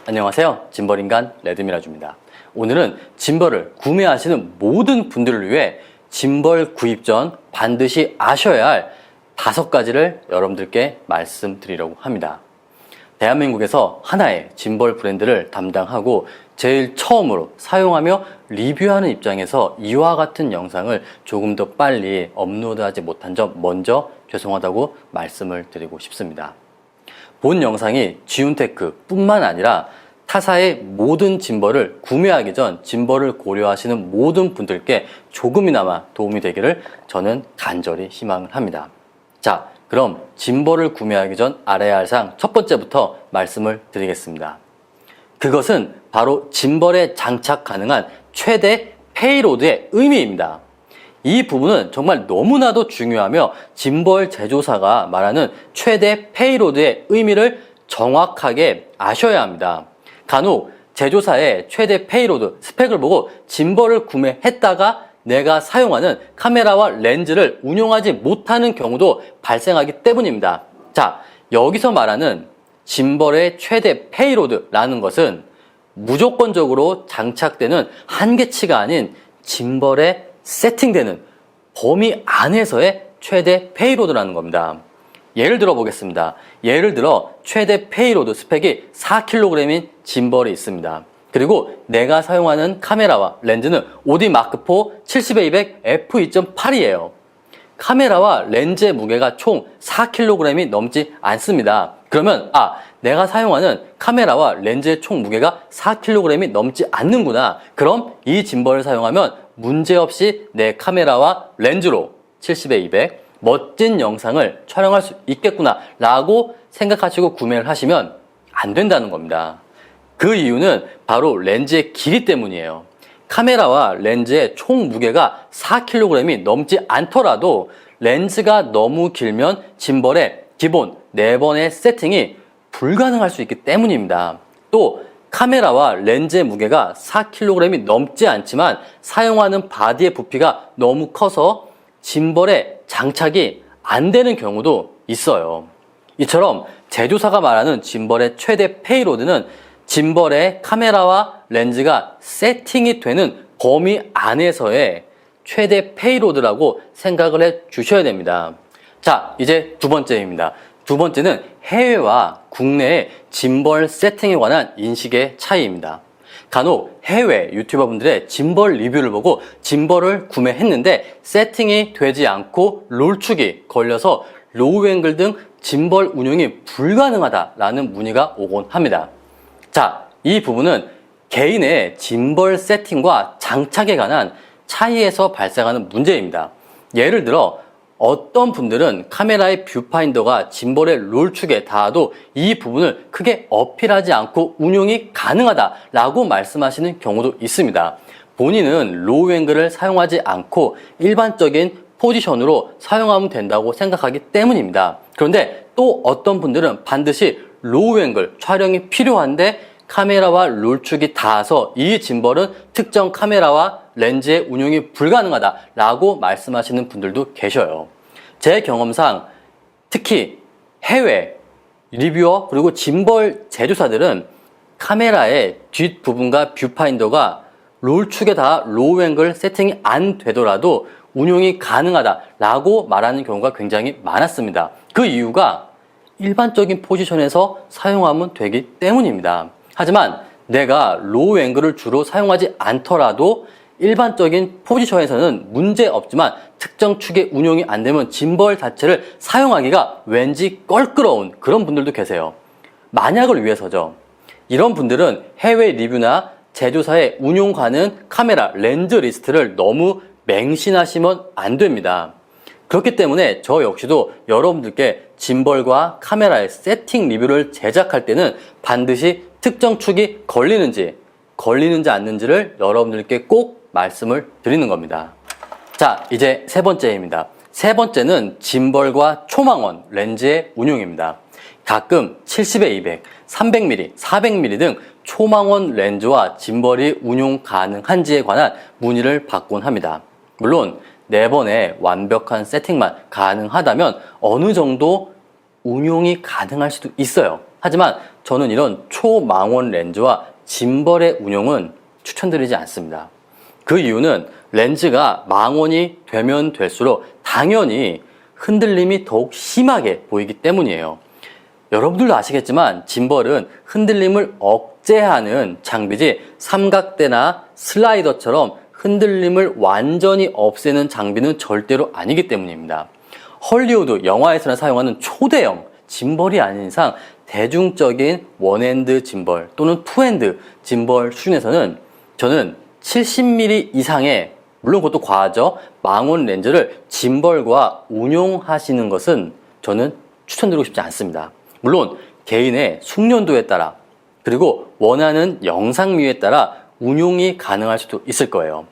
안녕하세요. 짐벌인간 레드미라주입니다. 오늘은 짐벌을 구매하시는 모든 분들을 위해 짐벌 구입 전 반드시 아셔야 할 5가지를 여러분들께 말씀드리려고 합니다. 대한민국에서 하나의 짐벌 브랜드를 담당하고 제일 처음으로 사용하며 리뷰하는 입장에서 이와 같은 영상을 조금 더 빨리 업로드하지 못한 점 먼저 죄송하다고 말씀을 드리고 싶습니다. 본 영상이 지운테크 뿐만 아니라 타사의 모든 짐벌을 구매하기 전 짐벌을 고려하시는 모든 분들께 조금이나마 도움이 되기를 저는 간절히 희망을 합니다. 자, 그럼 짐벌을 구매하기 전 알아야 할 사항 첫 번째부터 말씀을 드리겠습니다. 그것은 바로 짐벌에 장착 가능한 최대 페이로드의 의미입니다. 이 부분은 정말 너무나도 중요하며 짐벌 제조사가 말하는 최대 페이로드의 의미를 정확하게 아셔야 합니다. 간혹 제조사의 최대 페이로드 스펙을 보고 짐벌을 구매했다가 내가 사용하는 카메라와 렌즈를 운용하지 못하는 경우도 발생하기 때문입니다. 자, 여기서 말하는 짐벌의 최대 페이로드라는 것은 무조건적으로 장착되는 한계치가 아닌 짐벌에 세팅되는 범위 안에서의 최대 페이로드라는 겁니다. 예를 들어 보겠습니다. 예를 들어 최대 페이로드 스펙이 4kg인 짐벌이 있습니다. 그리고 내가 사용하는 카메라와 렌즈는 오디 마크4 70-200 f2.8이에요. 카메라와 렌즈의 무게가 총 4kg이 넘지 않습니다. 그러면 내가 사용하는 카메라와 렌즈의 총 무게가 4kg이 넘지 않는구나. 그럼 이 짐벌을 사용하면 문제없이 내 카메라와 렌즈로 70-200 멋진 영상을 촬영할 수 있겠구나 라고 생각하시고 구매를 하시면 안 된다는 겁니다. 그 이유는 바로 렌즈의 길이 때문이에요. 카메라와 렌즈의 총 무게가 4kg이 넘지 않더라도 렌즈가 너무 길면 짐벌의 기본 4번의 세팅이 불가능할 수 있기 때문입니다. 또 카메라와 렌즈의 무게가 4kg이 넘지 않지만 사용하는 바디의 부피가 너무 커서 짐벌에 장착이 안 되는 경우도 있어요. 이처럼 제조사가 말하는 짐벌의 최대 페이로드는 짐벌의 카메라와 렌즈가 세팅이 되는 범위 안에서의 최대 페이로드라고 생각을 해 주셔야 됩니다. 자, 이제 두 번째입니다. 두 번째는 해외와 국내의 짐벌 세팅에 관한 인식의 차이입니다. 간혹 해외 유튜버분들의 짐벌 리뷰를 보고 짐벌을 구매했는데 세팅이 되지 않고 롤축이 걸려서 로우 앵글 등 짐벌 운용이 불가능하다라는 문의가 오곤 합니다. 자, 이 부분은 개인의 짐벌 세팅과 장착에 관한 차이에서 발생하는 문제입니다. 예를 들어 어떤 분들은 카메라의 뷰파인더가 짐벌의 롤축에 닿아도 이 부분을 크게 어필하지 않고 운용이 가능하다라고 말씀하시는 경우도 있습니다. 본인은 로우 앵글을 사용하지 않고 일반적인 포지션으로 사용하면 된다고 생각하기 때문입니다. 그런데 또 어떤 분들은 반드시 로우 앵글 촬영이 필요한데 카메라와 롤축이 닿아서 이 짐벌은 특정 카메라와 렌즈의 운용이 불가능하다라고 말씀하시는 분들도 계셔요. 제 경험상 특히 해외 리뷰어 그리고 짐벌 제조사들은 카메라의 뒷부분과 뷰파인더가 롤축에 닿아 로우 앵글 세팅이 안 되더라도 운용이 가능하다라고 말하는 경우가 굉장히 많았습니다. 그 이유가 일반적인 포지션에서 사용하면 되기 때문입니다. 하지만 내가 로우 앵글을 주로 사용하지 않더라도 일반적인 포지션에서는 문제 없지만 특정 축의 운용이 안 되면 짐벌 자체를 사용하기가 왠지 껄끄러운 그런 분들도 계세요. 만약을 위해서죠. 이런 분들은 해외 리뷰나 제조사의 운용 가능 카메라 렌즈 리스트를 너무 맹신하시면 안 됩니다. 그렇기 때문에 저 역시도 여러분들께 짐벌과 카메라의 세팅 리뷰를 제작할 때는 반드시 특정 축이 걸리는지 않는지를 여러분들께 꼭 말씀을 드리는 겁니다. 자, 이제 세 번째입니다. 세 번째는 짐벌과 초망원 렌즈의 운용입니다. 가끔 70-200, 300mm, 400mm 등 초망원 렌즈와 짐벌이 운용 가능한지에 관한 문의를 받곤 합니다. 물론 4번의 완벽한 세팅만 가능하다면 어느 정도 운용이 가능할 수도 있어요. 하지만 저는 이런 초망원 렌즈와 짐벌의 운용은 추천드리지 않습니다. 그 이유는 렌즈가 망원이 되면 될수록 당연히 흔들림이 더욱 심하게 보이기 때문이에요. 여러분들도 아시겠지만 짐벌은 흔들림을 억제하는 장비지 삼각대나 슬라이더처럼 흔들림을 완전히 없애는 장비는 절대로 아니기 때문입니다. 헐리우드 영화에서나 사용하는 초대형 짐벌이 아닌 이상 대중적인 원핸드 짐벌 또는 투핸드 짐벌 수준에서는 저는 70mm 이상의, 물론 그것도 과하죠, 망원 렌즈를 짐벌과 운용하시는 것은 저는 추천드리고 싶지 않습니다. 물론 개인의 숙련도에 따라 그리고 원하는 영상미에 따라 운용이 가능할 수도 있을 거예요.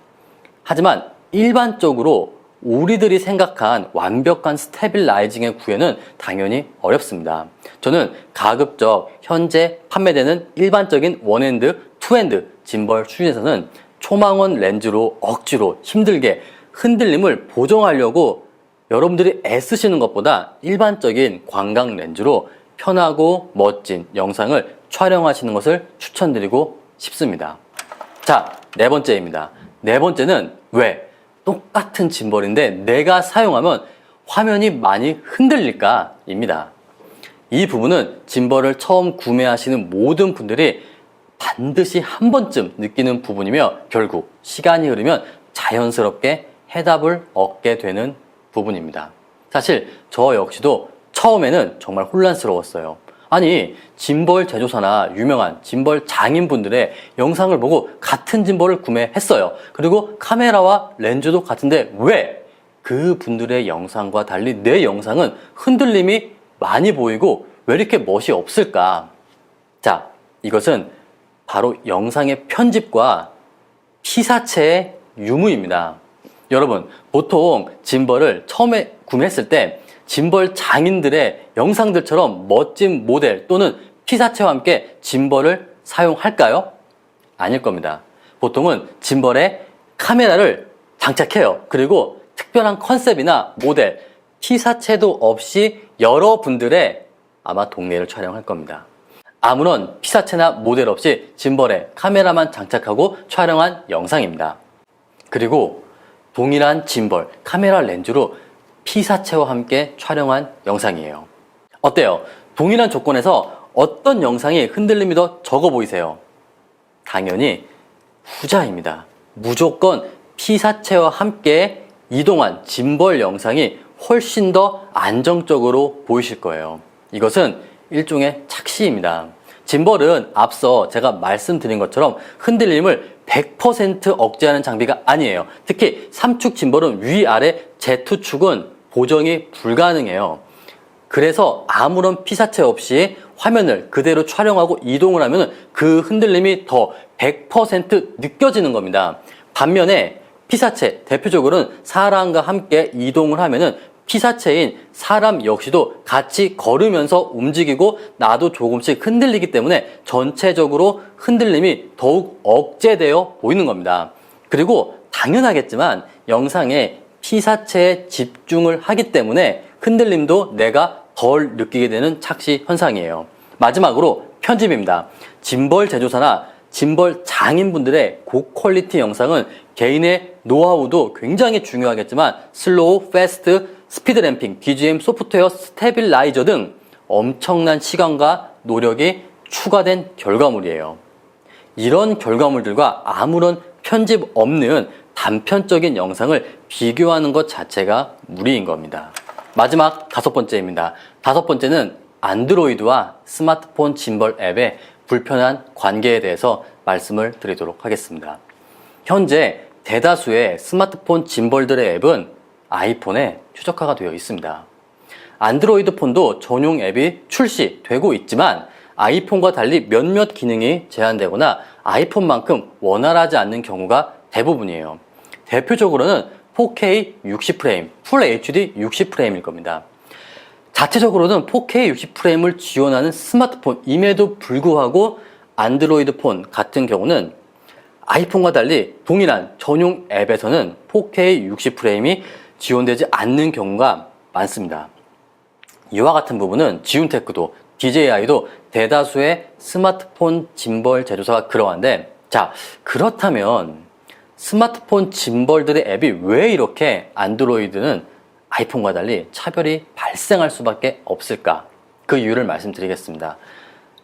하지만 일반적으로 우리들이 생각한 완벽한 스테빌라이징의 구현은 당연히 어렵습니다. 저는 가급적 현재 판매되는 일반적인 원핸드, 투핸드 짐벌 수준에서는 초망원 렌즈로 억지로 힘들게 흔들림을 보정하려고 여러분들이 애쓰시는 것보다 일반적인 광각 렌즈로 편하고 멋진 영상을 촬영하시는 것을 추천드리고 싶습니다. 자, 네 번째입니다. 네 번째는 왜 똑같은 짐벌인데 내가 사용하면 화면이 많이 흔들릴까? 입니다. 이 부분은 짐벌을 처음 구매하시는 모든 분들이 반드시 한 번쯤 느끼는 부분이며 결국 시간이 흐르면 자연스럽게 해답을 얻게 되는 부분입니다. 사실 저 역시도 처음에는 정말 혼란스러웠어요. 아니, 짐벌 제조사나 유명한 짐벌 장인분들의 영상을 보고 같은 짐벌을 구매했어요. 그리고 카메라와 렌즈도 같은데 왜 그 분들의 영상과 달리 내 영상은 흔들림이 많이 보이고 왜 이렇게 멋이 없을까? 자, 이것은 바로 영상의 편집과 피사체의 유무입니다. 여러분, 보통 짐벌을 처음에 구매했을 때 짐벌 장인들의 영상들처럼 멋진 모델 또는 피사체와 함께 짐벌을 사용할까요? 아닐 겁니다. 보통은 짐벌에 카메라를 장착해요. 그리고 특별한 컨셉이나 모델, 피사체도 없이 여러분들의 아마 동네를 촬영할 겁니다. 아무런 피사체나 모델 없이 짐벌에 카메라만 장착하고 촬영한 영상입니다. 그리고 동일한 짐벌, 카메라 렌즈로 피사체와 함께 촬영한 영상이에요. 어때요? 동일한 조건에서 어떤 영상이 흔들림이 더 적어 보이세요? 당연히 후자입니다. 무조건 피사체와 함께 이동한 짐벌 영상이 훨씬 더 안정적으로 보이실 거예요. 이것은 일종의 착시입니다. 짐벌은 앞서 제가 말씀드린 것처럼 흔들림을 100% 억제하는 장비가 아니에요. 특히 3축 짐벌은 위아래 Z축은 보정이 불가능해요. 그래서 아무런 피사체 없이 화면을 그대로 촬영하고 이동을 하면 그 흔들림이 더 100% 느껴지는 겁니다. 반면에 피사체, 대표적으로는 사람과 함께 이동을 하면은 피사체인 사람 역시도 같이 걸으면서 움직이고 나도 조금씩 흔들리기 때문에 전체적으로 흔들림이 더욱 억제되어 보이는 겁니다. 그리고 당연하겠지만 영상에 피사체에 집중을 하기 때문에 흔들림도 내가 덜 느끼게 되는 착시 현상이에요. 마지막으로 편집입니다. 짐벌 제조사나 짐벌 장인분들의 고퀄리티 영상은 개인의 노하우도 굉장히 중요하겠지만 슬로우, 패스트, 스피드 램핑, BGM, 소프트웨어, 스테빌라이저 등 엄청난 시간과 노력이 추가된 결과물이에요. 이런 결과물들과 아무런 편집 없는 단편적인 영상을 비교하는 것 자체가 무리인 겁니다. 마지막 다섯 번째입니다. 다섯 번째는 안드로이드와 스마트폰 짐벌 앱의 불편한 관계에 대해서 말씀을 드리도록 하겠습니다. 현재 대다수의 스마트폰 짐벌들의 앱은 아이폰에 최적화가 되어 있습니다. 안드로이드 폰도 전용 앱이 출시되고 있지만 아이폰과 달리 몇몇 기능이 제한되거나 아이폰만큼 원활하지 않는 경우가 대부분이에요. 대표적으로는 4K 60프레임, 풀 HD 60프레임일 겁니다. 자체적으로는 4K 60프레임을 지원하는 스마트폰임에도 불구하고 안드로이드 폰 같은 경우는 아이폰과 달리 동일한 전용 앱에서는 4K 60프레임이 지원되지 않는 경우가 많습니다. 이와 같은 부분은 지운테크도 DJI도 대다수의 스마트폰 짐벌 제조사가 그러한데, 자, 그렇다면 스마트폰 짐벌들의 앱이 왜 이렇게 안드로이드는 아이폰과 달리 차별이 발생할 수밖에 없을까? 그 이유를 말씀드리겠습니다.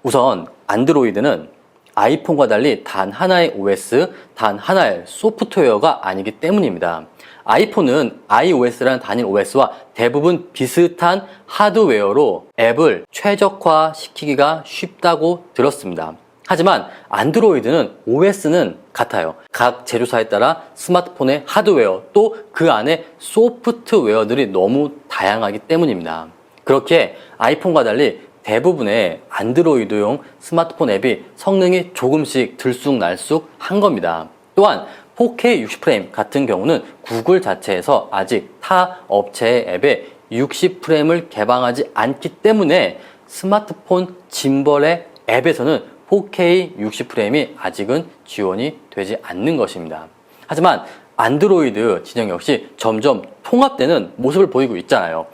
우선 안드로이드는 아이폰과 달리 단 하나의 OS, 단 하나의 소프트웨어가 아니기 때문입니다. 아이폰은 iOS라는 단일 OS와 대부분 비슷한 하드웨어로 앱을 최적화시키기가 쉽다고 들었습니다. 하지만 안드로이드는 OS는 같아요. 각 제조사에 따라 스마트폰의 하드웨어 또 그 안에 소프트웨어들이 너무 다양하기 때문입니다. 그렇게 아이폰과 달리 대부분의 안드로이드용 스마트폰 앱이 성능이 조금씩 들쑥날쑥한 겁니다. 또한 4K 60프레임 같은 경우는 구글 자체에서 아직 타 업체의 앱에 60프레임을 개방하지 않기 때문에 스마트폰 짐벌의 앱에서는 4K 60프레임이 아직은 지원이 되지 않는 것입니다. 하지만 안드로이드 진영 역시 점점 통합되는 모습을 보이고 있잖아요.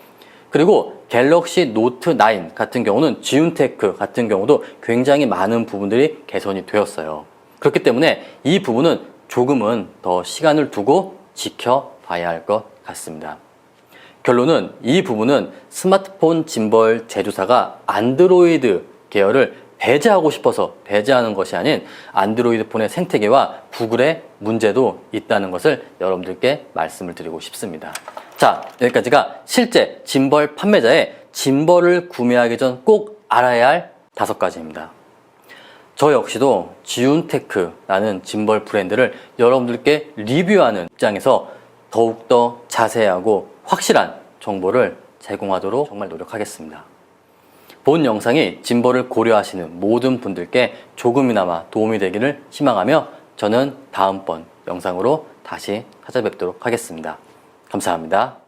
그리고 갤럭시 노트 9 같은 경우는 지운테크 같은 경우도 굉장히 많은 부분들이 개선이 되었어요. 그렇기 때문에 이 부분은 조금은 더 시간을 두고 지켜봐야 할 것 같습니다. 결론은 이 부분은 스마트폰 짐벌 제조사가 안드로이드 계열을 배제하고 싶어서 배제하는 것이 아닌 안드로이드 폰의 생태계와 구글의 문제도 있다는 것을 여러분들께 말씀을 드리고 싶습니다. 자, 여기까지가 실제 짐벌 판매자의 짐벌을 구매하기 전 꼭 알아야 할 5가지입니다. 저 역시도 지운테크라는 짐벌 브랜드를 여러분들께 리뷰하는 입장에서 더욱더 자세하고 확실한 정보를 제공하도록 정말 노력하겠습니다. 본 영상이 짐벌을 고려하시는 모든 분들께 조금이나마 도움이 되기를 희망하며 저는 다음번 영상으로 다시 찾아뵙도록 하겠습니다. 감사합니다.